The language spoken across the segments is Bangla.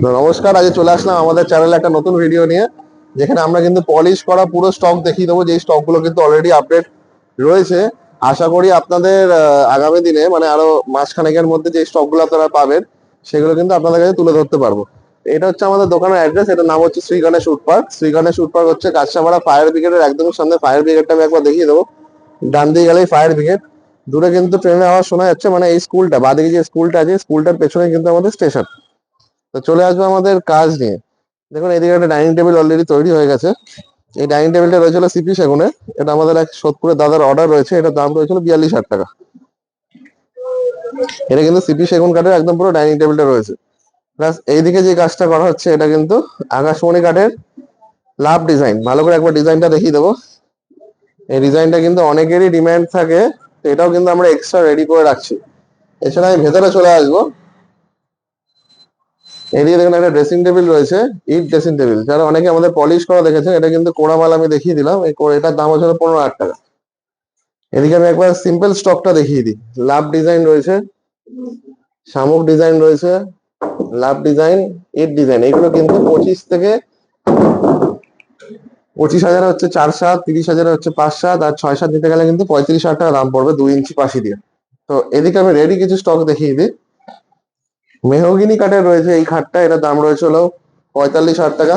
তো নমস্কার, আজ চলে আসলাম আমাদের চ্যানেলে একটা নতুন ভিডিও নিয়ে, যেখানে আমরা কিন্তু পলিশ করা পুরো স্টক দেখিয়ে দেবো। যে স্টক গুলো কিন্তু অলরেডি আপডেট রয়েছে। আশা করি আপনাদের আগামী দিনে মানে আরো মাসখানেকের মধ্যে যে স্টক গুলো আপনারা পাবেন সেগুলো কিন্তু আপনাদের কাছে তুলে ধরতে পারবো। এটা হচ্ছে আমাদের দোকানের অ্যাড্রেস। এটার নাম হচ্ছে Shri Ganesh wood park. Shri Ganesh wood park হচ্ছে কাঁচরাপাড়া ফায়ার ব্রিগেডের একদম সামনে। ফায়ার ব্রিগেডটা আমি একবার দেখিয়ে দেবো। ডান দিকে গেলেই ফায়ার ব্রিগেড। দূরে কিন্তু ট্রেনের আওয়াজ শোনা যাচ্ছে, মানে এই স্কুলটা বাদিকে যে স্কুলটা আছে স্কুলটার পেছনে কিন্তু আমাদের স্টেশন। তো চলে আসবো আমাদের কাজ নিয়ে। দেখুন এদিকে একটা ডাইনিং টেবিল অলরেডি তৈরি হয়ে গেছে। এই ডাইনিং টেবিলটা রয়েছিল সিপি সেগুনের। এটা আমাদের এক সোদপুরের দাদার অর্ডার রয়েছে। এটার দাম রয়েছিল 42,000 টাকা। এটা কিন্তু সিপি সেগুন কাঠের একদম পুরো ডাইনিং টেবিলটা রয়েছে। প্লাস এইদিকে যে কাজটা করা হচ্ছে এটা কিন্তু আকাশমণি কাঠের লাভ ডিজাইন। ভালো করে একবার ডিজাইনটা দেখিয়ে দেবো। এই ডিজাইনটা কিন্তু অনেকেরই ডিমান্ড থাকে, তো এটাও কিন্তু আমরা এক্সট্রা রেডি করে রাখছি। এছাড়া আমি ভেতরে চলে আসবো। এদিকে দেখুন একটা ড্রেসিং টেবিল রয়েছে, ইট ড্রেসিং টেবিল। যারা অনেকে আমাদের পলিশ করা দেখেছেন, এটা কিন্তু কোড়া মাল আমি দেখিয়ে দিলাম। এটার দাম হচ্ছে 15,000 টাকা। এদিকে আমি একবার সিম্পল স্টকটা দেখিয়ে দিই। লাভ ডিজাইন রয়েছে, শামুক ডিজাইন রয়েছে, লাভ ডিজাইন, ইট ডিজাইন। এগুলো কিন্তু 25 হাজার হচ্ছে 4 7, 30,000 হচ্ছে 5 7, আর 6 7 দিতে গেলে কিন্তু 35,000 টাকা দাম পড়বে 2 ইঞ্চি পাশি দিয়ে। তো এদিকে আমি রেডি কিছু স্টক দেখিয়ে দিই। মেহগিনি কাঠের রয়েছে এই খাটটা। এটার দাম রয়েছে হলো 45,000 টাকা।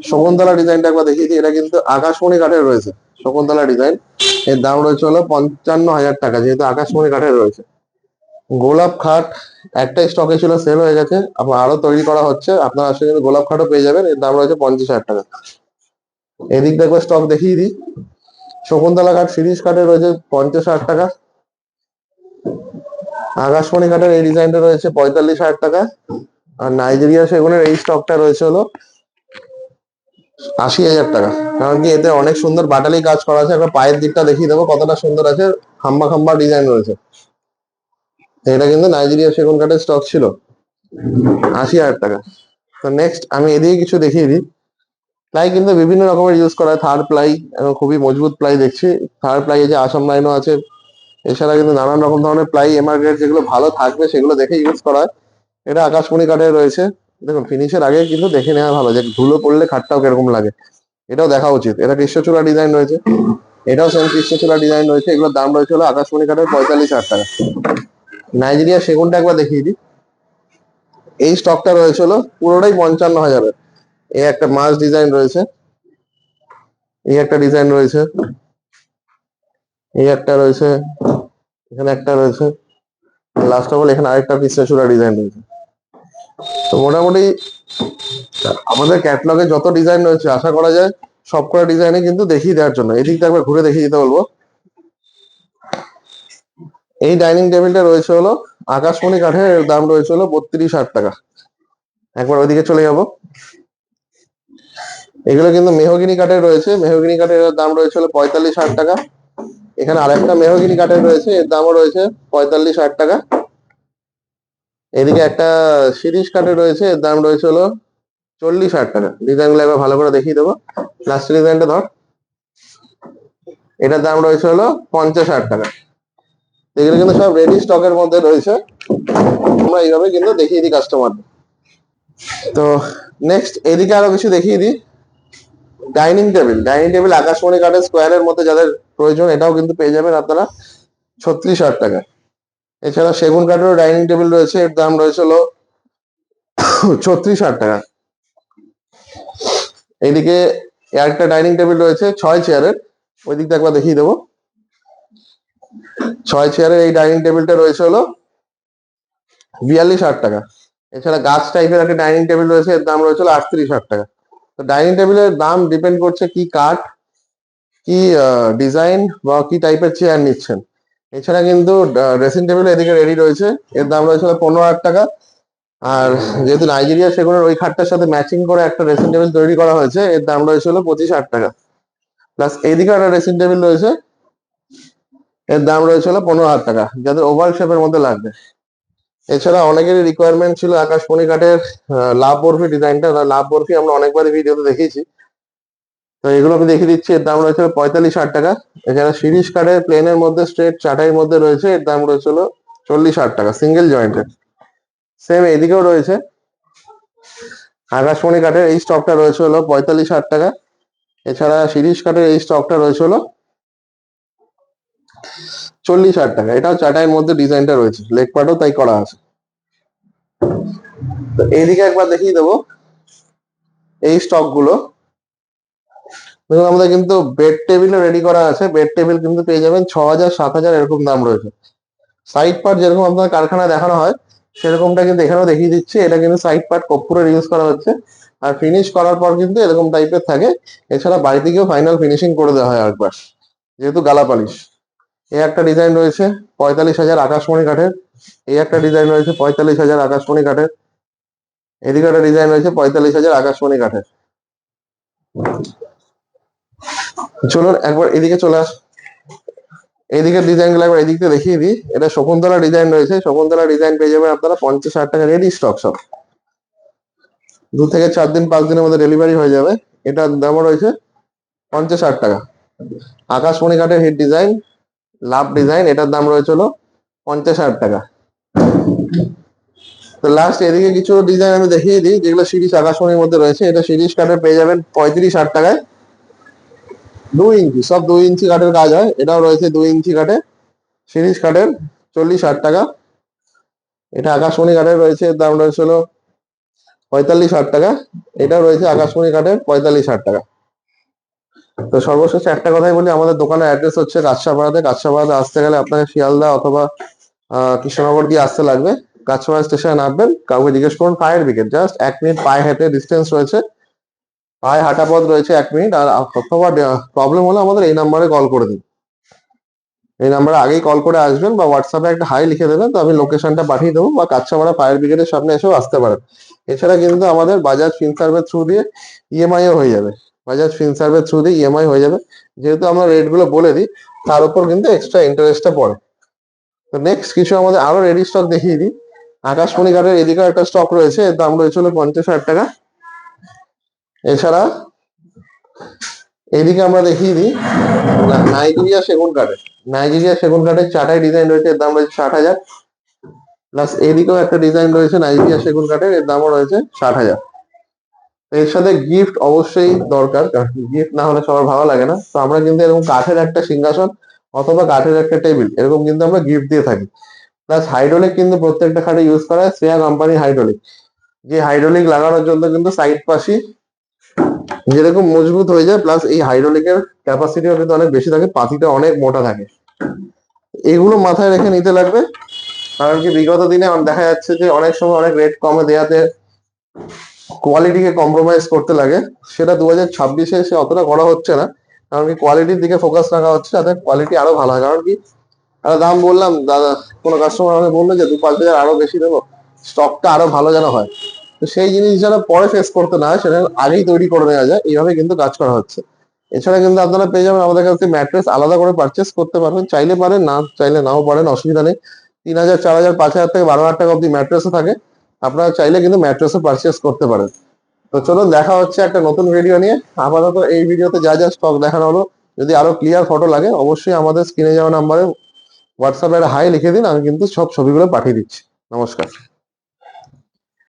শকুন্তলা ডিজাইনটা একবার দেখিয়ে দিই। এটা কিন্তু আকাশমণি কাঠের রয়েছে শকুন্তলা ডিজাইন। এর দাম রয়েছে হলো 55,000 টাকা, যেহেতু আকাশমণি কাঠের রয়েছে। গোলাপ খাট একটা স্টকে ছিল, সেল হয়ে গেছে। আবার আরো তৈরি করা হচ্ছে। আপনারা আসলে কিন্তু গোলাপ খাটও পেয়ে যাবেন। এর দাম রয়েছে 50,000 টাকা। এদিক দেখবো স্টক দেখিয়ে দিই। শকুন্তলা কাঠ সিরিজ কাঠের রয়েছে 50,000 টাকা। আকাশমণি কাঠের এই ডিজাইনটা রয়েছে 45,000 টাকা। আর নাইজেরিয়া সেগুনের এই স্টকটা রয়েছে হলো 80,000 টাকা। কারণ কি এতে অনেক সুন্দর বাটালি কাজ করা আছে। একবার পায়ের দিকটা দেখিয়ে দেবো কতটা সুন্দর আছে। খাম্বা খাম্বা ডিজাইন রয়েছে। এটা কিন্তু নাইজেরিয়া সেগুন কাঠের স্টক ছিল, 80,000 টাকা। তো নেক্সট আমি এদিকে কিছু দেখিয়ে দিই। প্লাই কিন্তু বিভিন্ন রকমের ইউজ করা হয়। থার্ড প্লাই এবং খুবই মজবুত প্লাই দেখছি। থার্ড প্লাই যে আসাম লাইনও আছে। এছাড়া কিন্তু নানান রকম ধরনের প্লাই এমার্গ্রেড যেগুলো ভালো থাকবে সেগুলো দেখে ইউজ করা হয়। এটা আকাশমণি কাঠের রয়েছে। দেখুন ফিনিশের আগে কিন্তু দেখে নেওয়া ভালো যে ধুলো পড়লে খাটটাও কিরকম লাগে, এটাও দেখা উচিত। এটা কৃষ্ণচূড়া ডিজাইন রয়েছে। এটাও সেম কৃষ্ণচূড়া ডিজাইন রয়েছে। এগুলোর দাম রয়েছে হলো আকাশমণি কাঠের 45,000 টাকা। নাইজেরিয়া সেগুনটা একবার দেখিয়ে দিই। এই স্টকটা রয়েছে হলো পুরোটাই 55,000-এর। এই একটা মাছ ডিজাইন রয়েছে, এই একটা ডিজাইন রয়েছে, এই একটা রয়েছে, এখানে একটা রয়েছে, লাস্ট অফ অল এখানে আরেকটা কৃষ্ণচূড়া ডিজাইন রয়েছে। তো মোটামুটি আমাদের ক্যাটলগে যত ডিজাইন রয়েছে আশা করা যায় সবকটা ডিজাইনে কিন্তু দেখিয়ে দেওয়ার জন্য। এদিকটা একবার ঘুরে দেখিয়ে দিতে বলবো। এই ডাইনিং টেবিলটা রয়েছে হলো আকাশমণি কাঠের। এর দাম রয়েছে হলো 32,000 টাকা। একবার ওইদিকে চলে যাব। এগুলো কিন্তু মেহগিনি কাঠের রয়েছে। মেহগিনি কাঠের দাম রয়েছে হলো 45,000 টাকা। এখানে আরেকটা মেহগিনি কাঠের রয়েছে, এর দামও রয়েছে 45,000 টাকা। এদিকে একটা শিরীষ কাঠের রয়েছে, এর দাম রয়েছে হলো 40,000 টাকা। ডিজাইন গুলো একবার ভালো করে দেখিয়ে দেবো। লাস্ট ডিজাইনটা ধর, এটার দাম রয়েছে হলো 50,000 টাকা। এগুলো কিন্তু সব রেডি স্টকের মধ্যে রয়েছে। আমরা এইভাবে কিন্তু দেখিয়ে দিই কাস্টমার। তো নেক্সট এদিকে আরো কিছু দেখিয়ে দিই। ডাইনিং টেবিল, ডাইনিং টেবিল আকাশমণি কাঠের স্কোয়ারের মধ্যে যাদের প্রয়োজন এটাও কিন্তু পেয়ে যাবেন আপনারা 36,000 টাকা। এছাড়া সেগুন কাঠেরও ডাইনিং টেবিল রয়েছে। এর দাম রয়েছে হলো 36,000 টাকা। এইদিকে একটা ডাইনিং টেবিল রয়েছে 6 চেয়ারের, ওই দিকটা একবার দেখিয়ে দেবো। 6 চেয়ারের এই ডাইনিং টেবিলটা রয়েছে হলো 42,000 টাকা। এছাড়া গাছ টাইপের একটা ডাইনিং টেবিল রয়েছে, এর দাম রয়েছে হলো 38,000 টাকা। তো ডাইনিং টেবিলের দাম ডিপেন্ড করছে কি কাঠ, কি ডিজাইন বা কি টাইপের চেয়ার নিচ্ছেন। এছাড়া কিন্তু ড্রেসিং টেবিল এদিকে রেডি রয়েছে। এর দাম রয়েছে 15,000 টাকা। আর যেহেতু নাইজেরিয়া সেগুনের ওই খাটটার সাথে ম্যাচিং করে একটা ড্রেসিং টেবিল তৈরি করা হয়েছে, এর দাম রয়েছে হলো 25,000 টাকা। প্লাস এইদিকে একটা ড্রেসিং টেবিল রয়েছে, এর দাম রয়েছে হলো 15,000 টাকা, যাদের ওভাল শেপের মধ্যে লাগবে। এছাড়া অনেকেরই রিকোয়ারমেন্ট ছিল আকাশমণি কাঠের লাভ বরফি ডিজাইনটা। লাভ বরফি আমরা অনেকবারই ভিডিওতে দেখিয়েছি। তো এগুলো আমি দেখিয়ে দিচ্ছি। এর দাম রয়েছে 45,000 টাকা। এছাড়া শিরিষ কাঠের প্লেনের মধ্যে স্ট্রেট চাটাইয়ের মধ্যে রয়েছে, এর দাম রয়েছে হলো 40,000 টাকা, সিঙ্গেল জয়েন্টের। সেম এদিকেও রয়েছে। আকাশমণি কাঠের এই স্টকটা রয়েছে হলো 45,000 টাকা। এছাড়া শিরিষ কাঠের এই স্টকটা রয়েছে হলো 40,000 টাকা। এটাও চাটাইয়ের মধ্যে ডিজাইনটা রয়েছে, লেগ পার্টও তাই করা আছে। তো এইদিকে একবার দেখিয়ে দেবো এই স্টক গুলো। দেখুন আমাদের কিন্তু বেড টেবিলও রেডি করা আছে। বেড টেবিল কিন্তু পেয়ে যাবেন 6,000 7,000 এরকম দাম রয়েছে। সাইড পার্ট যেরকম আপনার কারখানায় দেখানো হয় সেরকমটা কিন্তু এখানেও দেখিয়ে দিচ্ছে। এটা কিন্তু সাইড পার্ট কর্পূরের ইউজ করা হচ্ছে, আর ফিনিশ করার পর কিন্তু এরকম টাইপের থাকে। এছাড়া বাড়িতে গিয়েও ফাইনাল ফিনিশিং করে দেওয়া হয় একবার, যেহেতু গালা পালিশ। এই একটা ডিজাইন রয়েছে 45,000 আকাশমণি কাঠের। এই একটা ডিজাইন রয়েছে 45,000 আকাশমণি কাঠের। এদিকে একটা ডিজাইন রয়েছে 45,000 আকাশমণি কাঠের। চলুন একবার এদিকে চলে আস। এইদিকের ডিজাইন গুলো একবার এদিক থেকে দেখিয়ে দিই। এটা শকুন্তলা ডিজাইন রয়েছে। শকুন্তলা ডিজাইন পেয়ে যাবেন আপনারা 50,000 টাকা রেডি স্টক সব। 2 থেকে 4 দিন 5 দিনের মধ্যে ডেলিভারি হয়ে যাবে। এটার দামও রয়েছে 50,000 টাকা। আকাশমণি কাঠের হিট ডিজাইন, লাভ ডিজাইন, এটার দাম রয়েছে হলো 50,000 টাকা। তো লাস্ট এদিকে কিছু ডিজাইন আমি দেখিয়ে দিই যেগুলো সিরিজ আকাশমণির মধ্যে রয়েছে। এটা সিরিজ কাঠের পেয়ে যাবেন 35,000 টাকায়। 2 ইঞ্চি, সব 2 ইঞ্চি কাঠের কাজ হয়। এটাও রয়েছে 2 ইঞ্চি কাঠে সিরিজ কাঠের 40,000 টাকা। এটা আকাশমণি কাঠের রয়েছে, দাম রয়েছে হলো 45,000 টাকা। এটাও রয়েছে আকাশমণি কাঠের 45,000 টাকা। তো সর্বশেষ একটা কথাই বলি, আমাদের দোকানের অ্যাড্রেস হচ্ছে কাঁচরাপাড়াতে। কাঁচরাপাড়াতে আসতে গেলে আপনাকে শিয়ালদা অথবা কৃষ্ণনগর দিয়ে আসতে লাগবে। কাঁচরাপাড়া স্টেশনে নামবেন, কাউকে জিজ্ঞেস করুন ফায়ার ব্রিগেড, জাস্ট 1 মিনিট পায়ে হেঁটে ডিস্টেন্স রয়েছে, পায়ে হাঁটা পথ রয়েছে 1 মিনিট। আর অথবা প্রবলেম হলে আমাদের এই নাম্বারে কল করে দিন। এই নাম্বারে আগেই কল করে আসবেন বা হোয়াটসঅ্যাপে একটা হাই লিখে দেবেন, তো আমি লোকেশনটা পাঠিয়ে দেবো, বা কাঁচরাপাড়া ফায়ার ব্রিগেডের সামনে এসেও আসতে পারেন। এছাড়া কিন্তু আমাদের বাজাজ ফিনসার্ভের থ্রু দিয়ে ইএমআইও হয়ে যাবে। বাজাজ ফিনসার্ভের থ্রু দিয়ে ইএমআই হয়ে যাবে। যেহেতু আমরা রেট গুলো বলে দিই, তার উপর কিন্তু এক্সট্রা ইন্টারেস্টটা পড়ে। তো নেক্সট কিছু আমাদের আরো রেডি স্টক দেখিয়ে দিই। আকাশমণি কাঠের এদিকে একটা স্টক রয়েছে, এর দাম রয়েছে হলো 50,000 টাকা। এছাড়া এদিকে আমরা দেখিয়ে দিই নাইজেরিয়া সেগুন কাঠের। নাইজেরিয়া সেগুন কাঠের চাটাই ডিজাইন রয়েছে, এর দাম রয়েছে 60,000। প্লাস এদিকেও একটা ডিজাইন রয়েছে নাইজেরিয়া সেগুন কাঠের, এর দামও রয়েছে 60,000। এর সাথে গিফট অবশ্যই দরকার, কারণ গিফট না হলে সবার ভালো লাগে না। তো আমরা কিন্তু এরকম কাঠের একটা সিংহাসন অথবা কাঠের একটা টেবিল এরকম কিন্তু আমরা গিফট দিয়ে থাকি। প্লাস হাইড্রোলিক কিন্তু প্রত্যেকটা খাটে ইউজ করা হয়, শ্রেয়া কোম্পানির হাইড্রোলিক। যে হাইড্রোলিক লাগানোর জন্য কিন্তু সাইড পাশি যেরকম মজবুত হয়ে যায়, প্লাস এই হাইড্রোলিকের ক্যাপাসিটিও কিন্তু অনেক বেশি থাকে, পাতিটা অনেক মোটা থাকে। এগুলো মাথায় রেখে নিতে লাগবে, কারণ কি বিগত দিনে দেখা যাচ্ছে যে অনেক সময় অনেক রেট কমে দেওয়াতে কোয়ালিটিকে কম্প্রোমাইজ করতে লাগে। সেটা 2026-এ এসে অতটা করা হচ্ছে না, কারণ কি কোয়ালিটির দিকে ফোকাস রাখা হচ্ছে, যাতে কোয়ালিটি আরো ভালো হয়। কারণ কি দাম বললাম, দাদা কোনো কাস্টমার আমাকে বললো যে 2-5 হাজার আরো বেশি দেবো, স্টকটা আরো ভালো যেন হয়। তো সেই জিনিস যেন পরে ফেস করতে না হয়, সেটা আগেই তৈরি করে নেওয়া যায়, এইভাবে কিন্তু কাজ করা হচ্ছে। এছাড়া কিন্তু আপনারা পেয়ে যাবেন আমাদের কাছে ম্যাট্রেস আলাদা করে পারচেস করতে পারবেন, চাইলে পারেন, না চাইলে নাও পারেন, অসুবিধা নেই। 3,000 4,000 5,000 থেকে 12,000 টাকা অব্দি ম্যাট্রেসও থাকে। আপনারা চাইলে কিন্তু ম্যাট্রেসও পারচেস করতে পারেন। তো চলুন দেখা হচ্ছে একটা নতুন ভিডিও নিয়ে। আপাতত এই ভিডিওতে যা যা স্টক দেখানো হলো, যদি আরো ক্লিয়ার ফটো লাগে অবশ্যই আমাদের স্ক্রিনে যাওয়া নাম্বারে হোয়াটসঅ্যাপে হাই লিখে দিন, আমি কিন্তু সব ছবিগুলো পাঠিয়ে দিচ্ছি। নমস্কার।